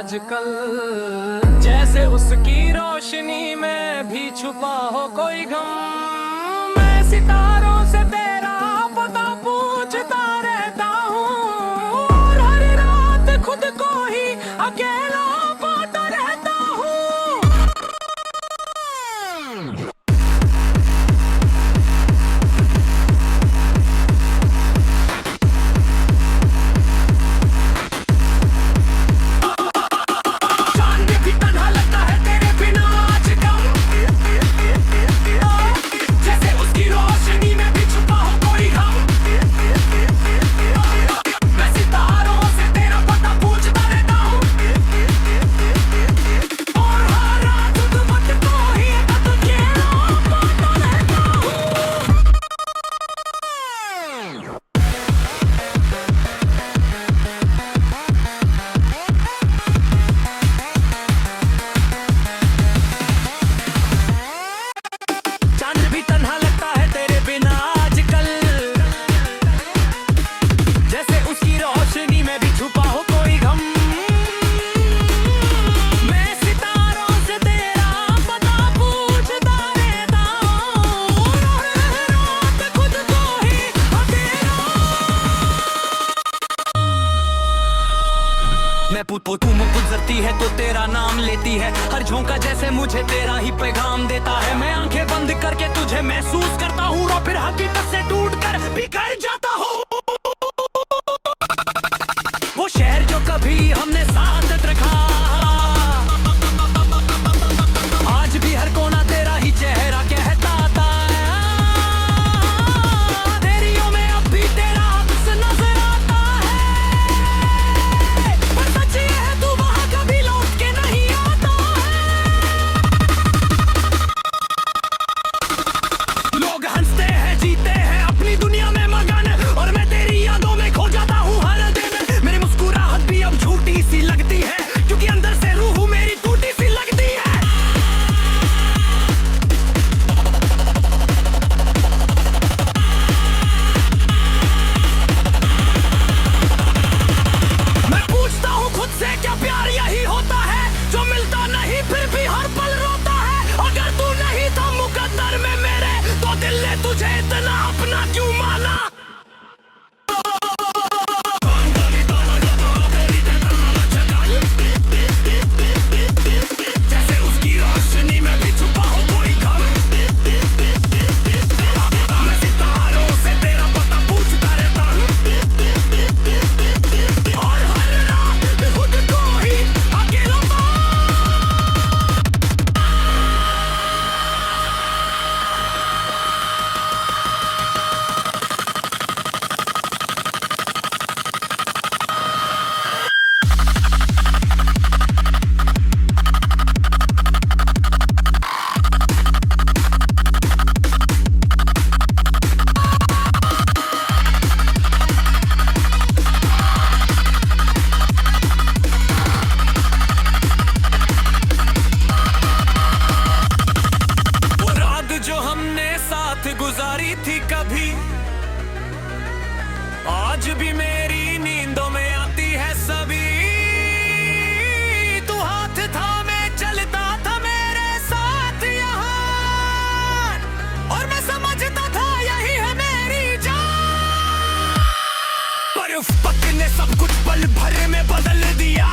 आजकल, जैसे उसकी रोशनी में भी छुपा हो कोई गम। मैं सितारों से तेरा पता पूछता रहता हूँ, और हर रात खुद को ही अकेला पाता रहता हूँ। तू गुजरती है तो तेरा नाम लेती है, हर झोंका जैसे मुझे तेरा ही पैगाम देता है। मैं आंखें बंद करके तुझे महसूस करता हूँ, और फिर हकीकत से टूटकर बिखर जाता हूँ। वो शहर जो कभी हमने साथ रखा, आज भी हर कोना तेरा ही चेहरा कहता था। अंधेरियों में अब भी तेरा अक्स नजर आता है, पर सच ये है तू वहां कभी लौट के नहीं आता है। लोग हंसते हैं, जीते हैं अपनी दुनिया में मगन, और मैं तेरी यादों में खो जाता हूँ हर दिन। मेरी मुस्कुराहट भी अब झूठी सी लगती है, क्योंकि अंदर से रूह मेरी टूटी सी लगती है। मैं पूछता हूँ खुद से, क्या प्यार यही होता है जो मिलता नहीं फिर भी हर पल रोता है? अगर तू नहीं था मुकद्दर में मेरे, तो दिल ने तुझे इतना अपना क्यों माना? जैसे उसकी रोशनी में भी छुपा हो कोई गम। मैं सितारों से तेरा पता पूछता रहता हूँ, और हर रात खुद को ही अकेला वो रात जो हमने साथ गुजारी थी कभी, आज भी मेरी नींदों में आती है सभी। तू हाथ थामे चलता था मेरे साथ यहाँ, और मैं समझता था यही है मेरी जान। पर उस वक्त ने सब कुछ पल भर में बदल दिया।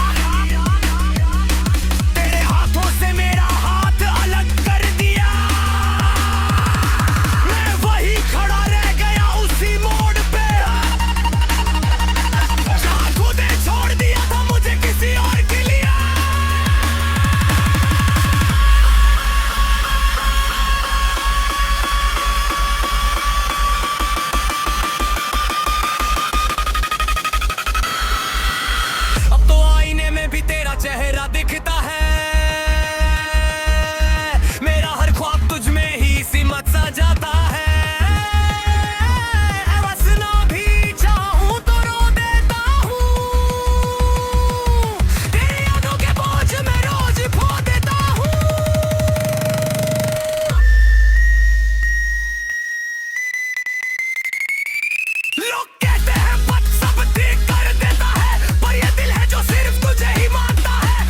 तेरे हाथों से मेरा हाथ अलग कर दिया। मैं वही खड़ा रह गया उसी मोड़ पे, जहाँ खुदे छोड़ दिया था मुझे किसी और के लिए। अब तो आईने में भी तेरा चेहरा दिखता है, मेरा हर ख्वाब तुझ में ही सिमट सा जाता है। बसना भी चाहूं तो रो देता हूँ, तेरी यादों के बोझ में रोज खो देता हूँ। लोग कहते हैं पद सब ठीक कर देता है, पर ये दिल है जो सिर्फ तुझे ही मानता है।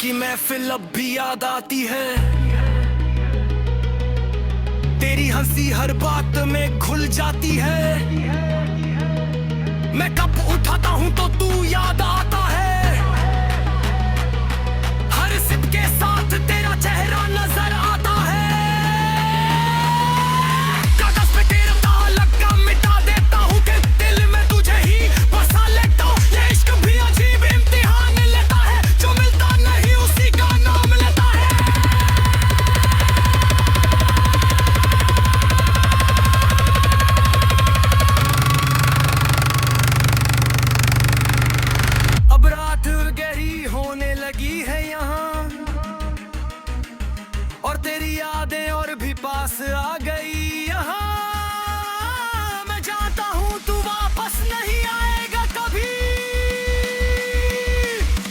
की महफिल अब भी याद आती है, तेरी हंसी हर बात में घुल जाती है। मैं कप उठाता हूँ तो तू याद आता है, हर सिप के साथ तेरा चेहरा नजर आता है। कागज पे तेरा ताल्लुक का मिटा देता हूँ कि दिल में तुझे ही बसा लेता हूँ। ये इश्क भी अजीब इम्तिहान लेता है, जो मिलता नहीं उसी का नाम लेता है। अब रात गहरी होने लगी है यहाँ, और तेरी यादें और भी पास आ गई यहाँ। मैं जानता हूँ तू वापस नहीं आएगा कभी,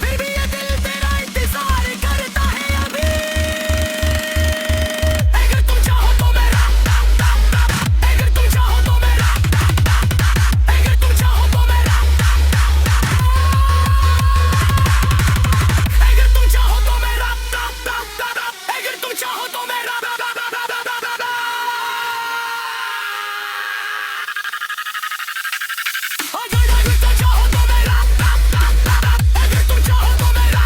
फिर भी ये दिल तेरा इंतजार करता है अभी। अगर तुम चाहो तो मेरा, अगर तुम चाहो तो मेरा, अगर तुम चाहो तो मेरा, अगर तुम चाहो तो मेरा, अगर तुम चाहो तो मेरा, अगर तुम चाहो तो मेरा, अगर तुम चाहो तो मेरा, अगर तुम चाहो तो मेरा,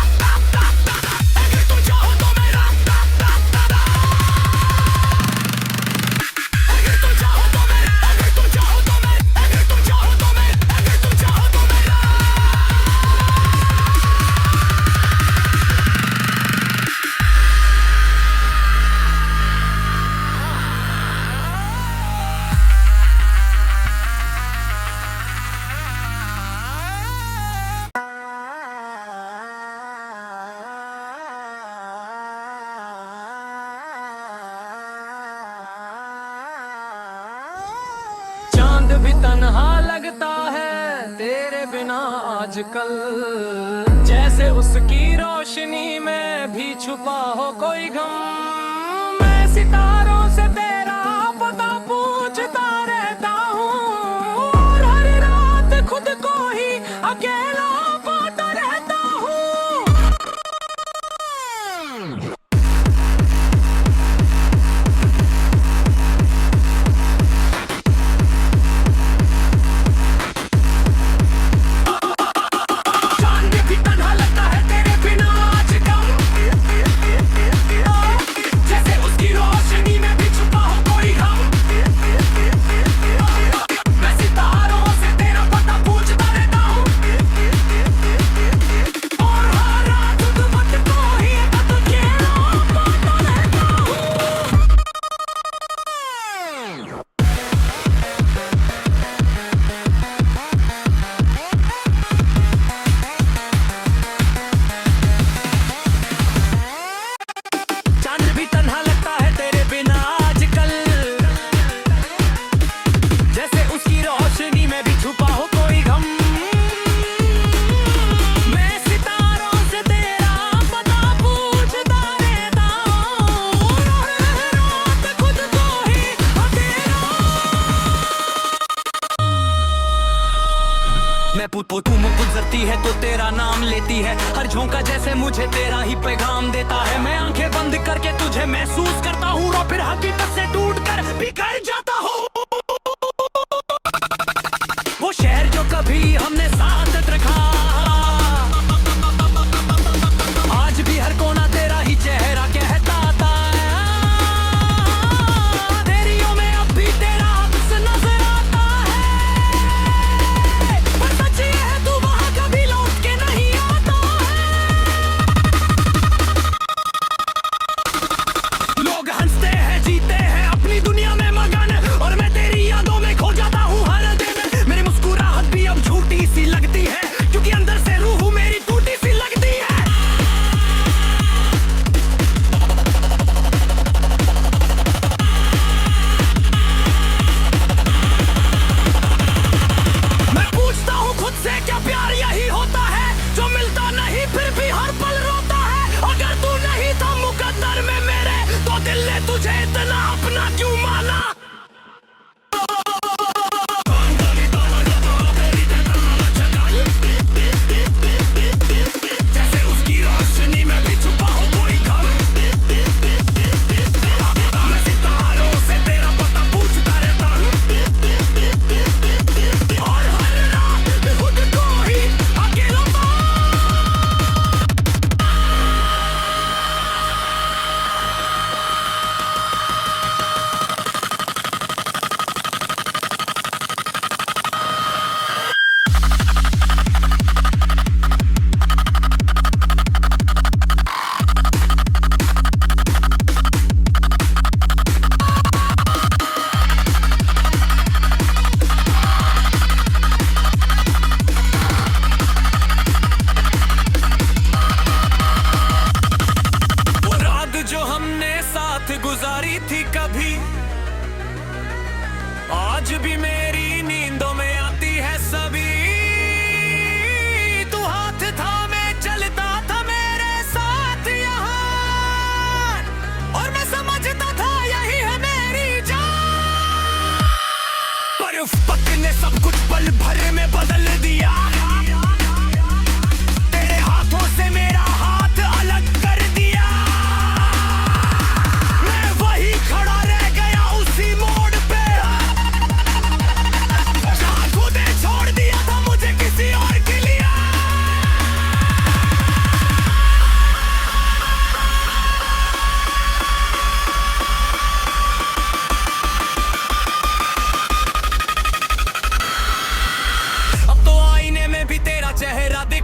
अगर तुम चाहो तो मेरा, अगर तुम चाहो तो मैं, अगर तुम चाहो तो मैं, अगर तुम चाहो तो मेरा। चांद भी तन्हा लगता है तेरे बिना आजकल, जैसे उसकी रोशनी में भी छुपा हो कोई गम। मैं सितारों से तेरा पता पूछता रहता हूँ, और हर रात खुद को ही अकेला पाता रहता हूँ। चांद भी तन्हा लगता है तेरे बिना आजकल, जैसे उसकी रोशनी में भी छुपा हो कोई गम। मैं सितारों से तेरा पता पूछता रहता हूँ, और हर रात खुद को ही अकेला पाता रहता हूँ। चांद भी तन्हा लगता है तेरे बिना आजकल, जैसे उसकी रोशनी में भी छुपा हो कोई गम। मैं सितारों से तेरा पता पूछता रहता हूँ, और हर रात खुद को ही अकेला। मैं तू मुझ गुजरती है तो तेरा नाम लेती है, हर झोंका जैसे मुझे तेरा ही पैगाम देता है। मैं आंखें बंद करके तुझे महसूस करता हूँ, और फिर हकीकत से टूट कर बिखर जाता हूँ। वो शहर जो कभी हमने साथ रखा, आज भी हर कोना तेरा ही चेहरा कहता था। अंधेरियों में अब भी तेरा अक्स नजर आता है, पर सच ये है तू वहाँ कभी लौट के नहीं आता है। लोग हंसते हैं जीते हैं अपनी दुनिया में मगन, और मैं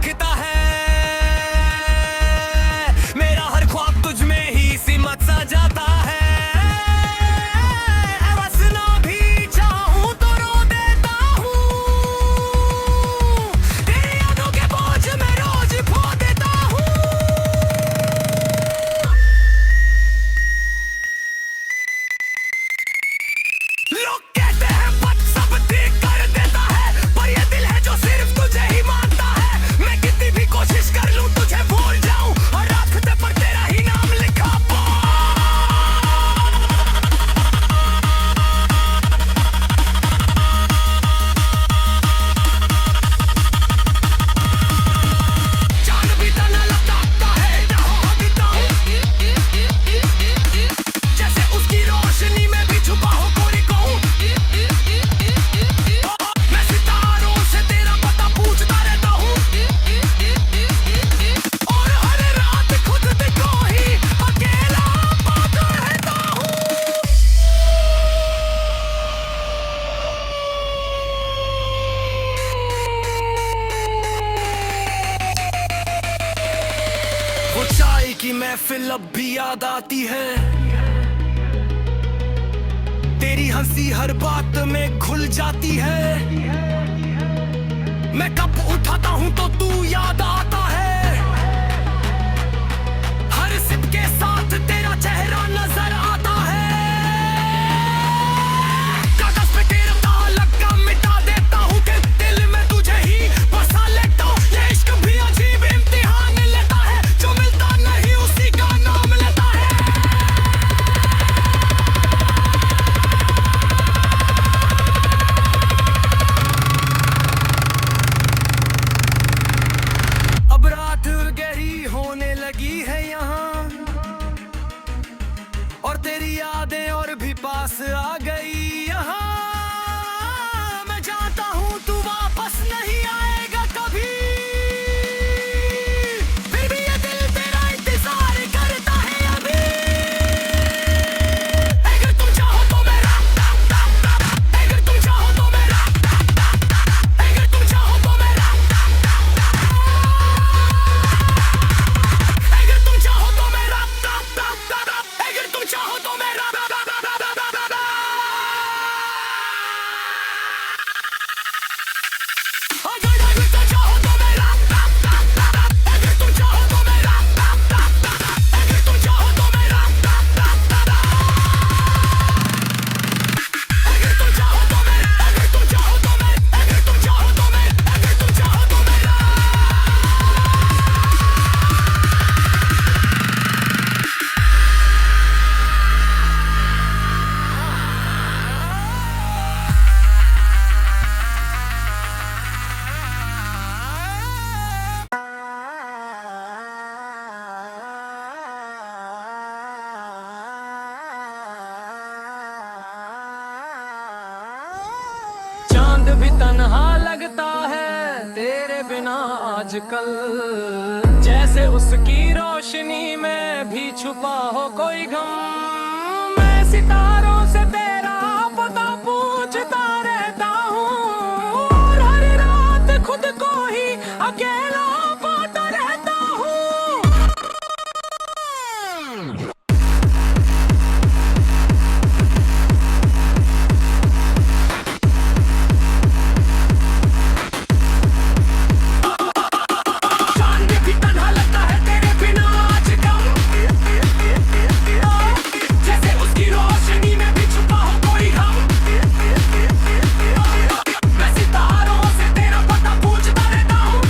दिखता है, मेरा हर ख्वाब तुझ में ही सिमट सा जाता है। बसना भी चाहूं तो रो देता हूँ, तेरी यादों के बोझ में रोज खो देता हूँ। लोग कहते हैं पद सब ठीक कर देता है, पर ये दिल है जो सिर्फ तुझे ही मानता है। मैं कितनी भी कोशिश कर लूं तुझे भूल जाऊं, और रास्ते पर तेरा ही नाम लिखा चांद भी तना लगता है, जहां बीता हूं, जैसे उसकी रोशनी में भी छुपा हो कोई कहूं। मैं सितारों से तेरा पता पूछता रहता हूँ, और हर रात खुद को ही अकेला पाता रहता हूँ। वो चाय की महफिल अब भी याद आती है, तेरी हंसी हर बात में घुल जाती है। मैं कब उठाता हूं तो तू याद आता है, हर सिप के साथ तेरा चेहरा नजर आता है। कागज पे तेरा ताल्लुक का मिटा देता हूं, कि दिल में तुझे ही बसा लेता हूं। ये इश्क भी अजीब इम्तिहान लेता है, जो मिलता नहीं उसी का नाम लेता है। अब रात गहरी होने लगी है यहाँ, और तेरी यादें और भी पास आ गई यहाँ। मैं जानता हूँ तू वापस नहीं आएगा कभी, फिर भी ये दिल तेरा इंतजार करता है अभी। अगर तुम चाहो तो मेरा, अगर तुम चाहो तो मेरा, अगर तुम चाहो तो मेरा, अगर तुम चाहो तो मेरा, अगर तुम चाहो तो मेरा, अगर तुम चाहो तो मेरा, अगर तुम चाहो तो मेरा, अगर तुम चाहो तो मेरा, अगर तुम चाहो तो मेरा, अगर तुम चाहो तो मैं, अगर तुम चाहो तो मैं, अगर तुम चाहो तो मेरा। चांद भी तन्हा लगता है तेरे बिना आजकल, जैसे उसकी रोशनी में भी छुपा हो कोई गम। मैं सितारों से तेरा पता पूछता रहता हूँ, और हर रात खुद को ही अकेला पाता रहता हूँ। चांद भी तन्हा लगता है तेरे बिना आजकल, जैसे उसकी रोशनी में भी छुपा हो कोई गम। मैं सितारों से तेरा पता पूछता रहता हूँ,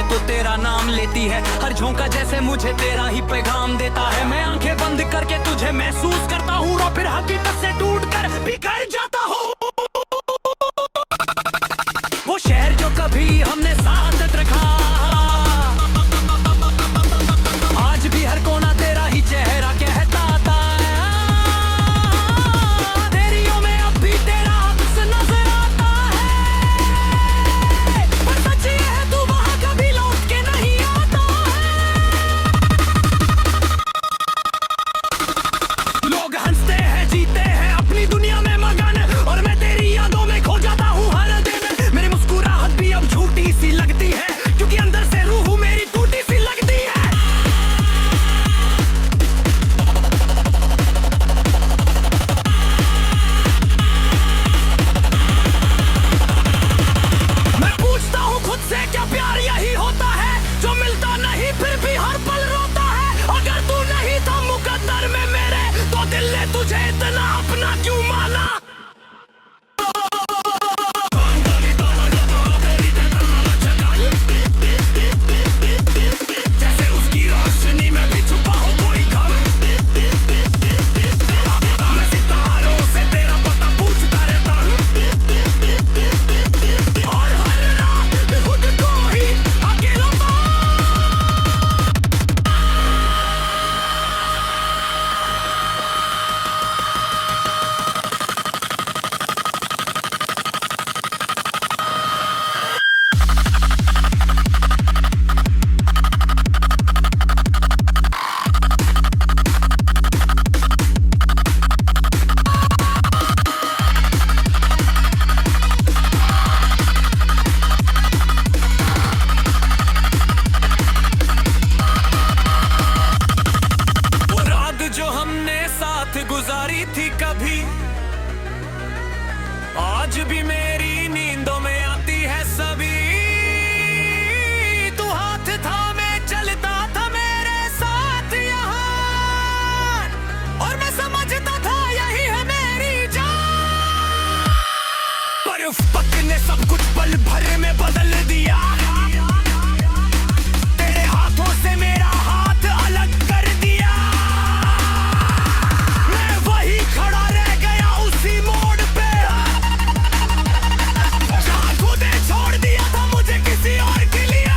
है तो तेरा नाम लेती है। हर झोंका जैसे मुझे तेरा ही पैगाम देता है। मैं आंखें बंद करके तुझे महसूस करता हूँ और फिर हकीकत से टूटकर बिखर जाता हूँ। वो शहर जो कभी हमने साथ रखा, आज भी हर कोना तेरा ही चेहरा कहता था। अंधेरियों में अब भी तेरा अक्स नजर आता है, पर सच ये है तू वहां कभी लौट के नहीं आता है। लोग हंसते हैं जीते हैं अपनी दुनिया में मगन, और मैं तेरी यादों में खो जाता हूँ हर दिन। मेरी मुस्कुराहट भी अब झूठी सी लगती है, क्योंकि अंदर से रूह मेरी टूटी सी लगती है। मैं पूछता हूँ खुद से क्या प्यार यही होता है, जो मिलता नहीं फिर भी हर पल रोता है। अगर तू नहीं था मुकद्दर में मेरे, तो दिल ने तुझे इतना अपना क्यों माना। जैसे उसकी रोशनी में भी छुपा हो कोई गम, मैं सितारों से तेरा पता पूछता रहता हूँ, और हर रात खुद को ही अकेला गुजारी थी कभी, आज भी मेरी नींदों में आती है सभी। तू हाथ थामे चलता था मेरे साथ यहाँ, और मैं समझता था यही है मेरी जान। पर उस वक्त ने सब कुछ पल भर में बदल दिया। तेरे हाथों से मेरा हाथ अलग कर दिया। खड़ा रह गया उसी मोड़ पे, जहाँ खुदे छोड़ दिया था मुझे किसी और के लिए।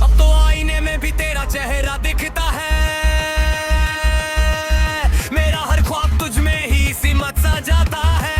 अब तो आईने में भी तेरा चेहरा दिखता है, मेरा हर ख्वाब तुझ में ही सिमट सा जाता है।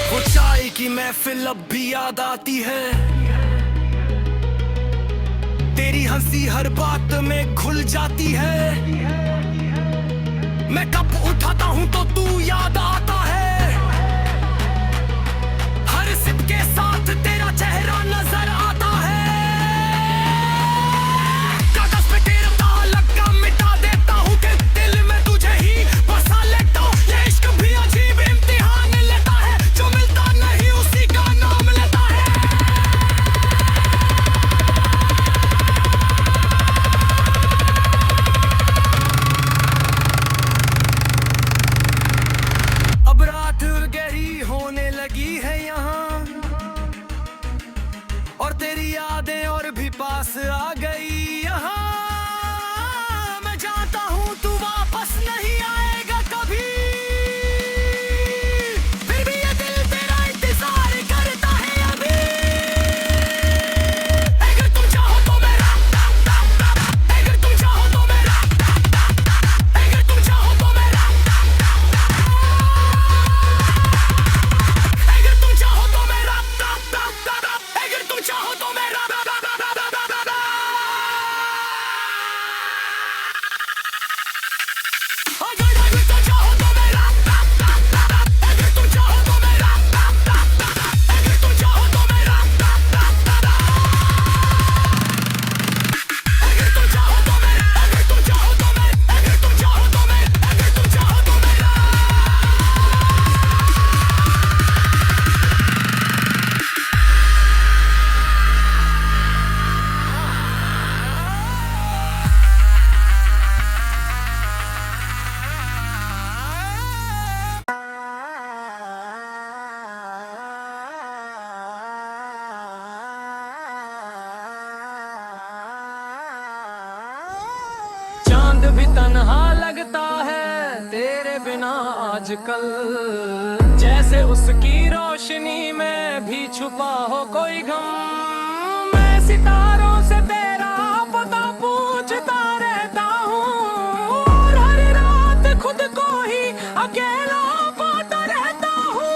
वो चाय की महफिल अब भी याद आती है, तेरी हंसी हर बात में घुल जाती है। मैं कब उठाता हूँ तो तू याद आता है, हर सिप के साथ तेरा चेहरा नजर आता है। कागज पे तेरा ताल्लुक का मिटा देता हूँ कि दिल में तुझे ही बसा लेता हूँ। ये इश्क भी अजीब इम्तिहान लेता है, जो मिलता नहीं उसी का नाम लेता है। पास आ गई यहाँ, मैं जानता हूँ तू वापस नहीं आएगा कभी, फिर भी ये दिल तेरा इंतजार करता है अभी। अगर तुम चाहो तो मेरा, अगर तुम चाहो तो मेरा, अगर तुम चाहो तो मेरा, अगर तुम चाहो तो मेरा, अगर तुम चाहो तो मेरा, चांद भी तन्हा लगता है तेरे बिना आजकल, जैसे उसकी रोशनी में भी छुपा हो कोई गम। मैं सितारों से तेरा पता पूछता रहता हूँ, और हर रात खुद को ही अकेला पाता रहता हूँ।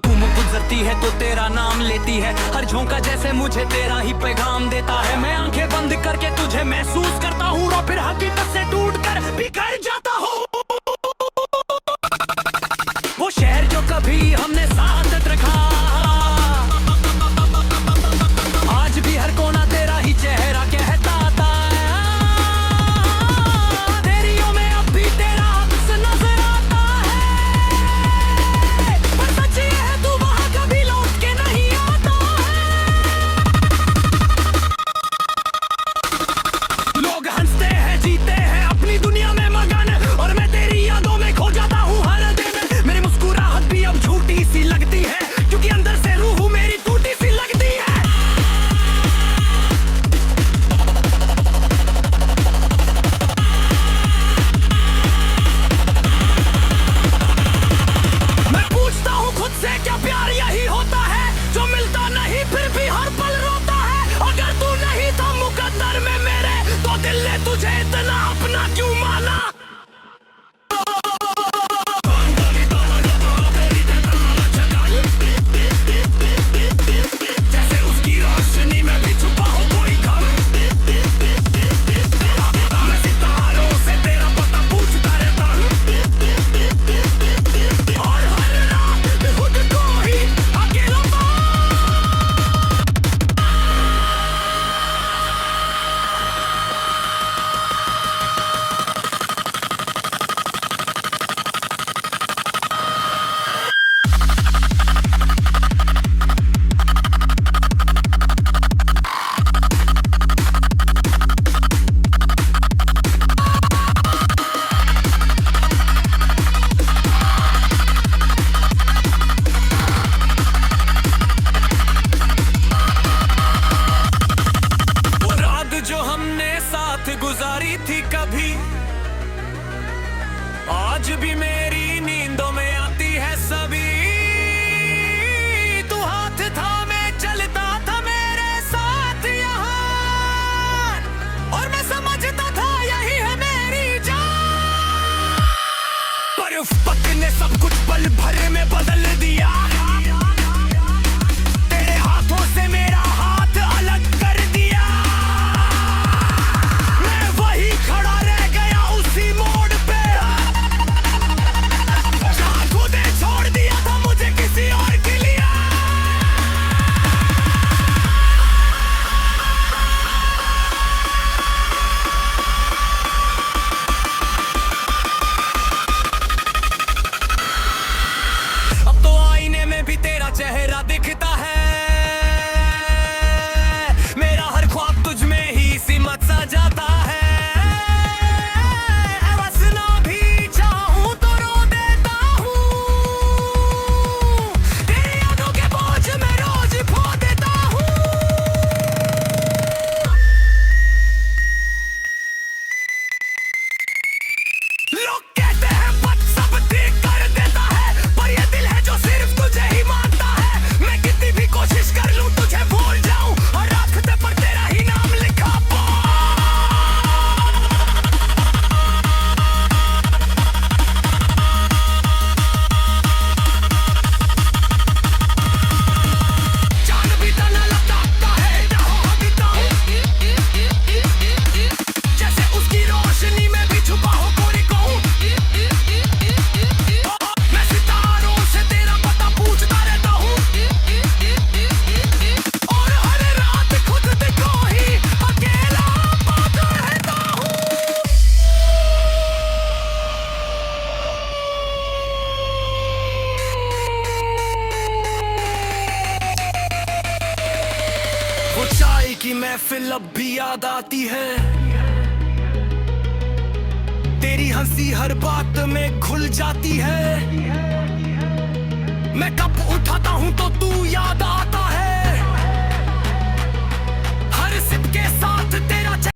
तू गुजरती है तो तेरा नाम लेती है, हर झोंका जैसे मुझे तेरा ही पैगाम देता है। मैं आंखें बंद करके तुझे महसूस करता हूँ, और फिर हकीकत से टूटकर बिखर जाता हूँ। वो शहर जो कभी हमने साथ रखा, आज भी हर कोना तेरा ही चेहरा कहता था। तेरियों में अब भी तेरा अक्स नजर आता है, पर सच ये है तू वहां कभी लौट के नहीं आता है। लोग हंसते हैं जीते हैं अपनी दुनिया में मगन, और मैं दिखता है, मेरा हर ख्वाब तुझ में ही सिमट सा जाता है। बस ना भी चाहूं तो रो देता हूँ, तेरी यादों के बोझ में रोज खो देता हूँ। लोग कहते हैं पद सब ठीक कर देता है, पर ये दिल है जो सिर्फ तुझे ही मानता है। मैं कितनी भी कोशिश कर लूं तुझे भूल जाऊं, और रास्ते पर तेरा ही नाम लिखा चांद भी तना लगता है, जहां बीता हूं, जैसे उसकी रोशनी में भी छुपा हो कोई कहूं। मैं सितारों से तेरा पता पूछता रहता हूँ, और हर रात खुद को ही अकेला पाता रहता हूँ। वो चाय की महफिल अब भी याद आती है, तेरी हंसी हर बात में घुल जाती है। मैं कब उठाता हूँ तो तू याद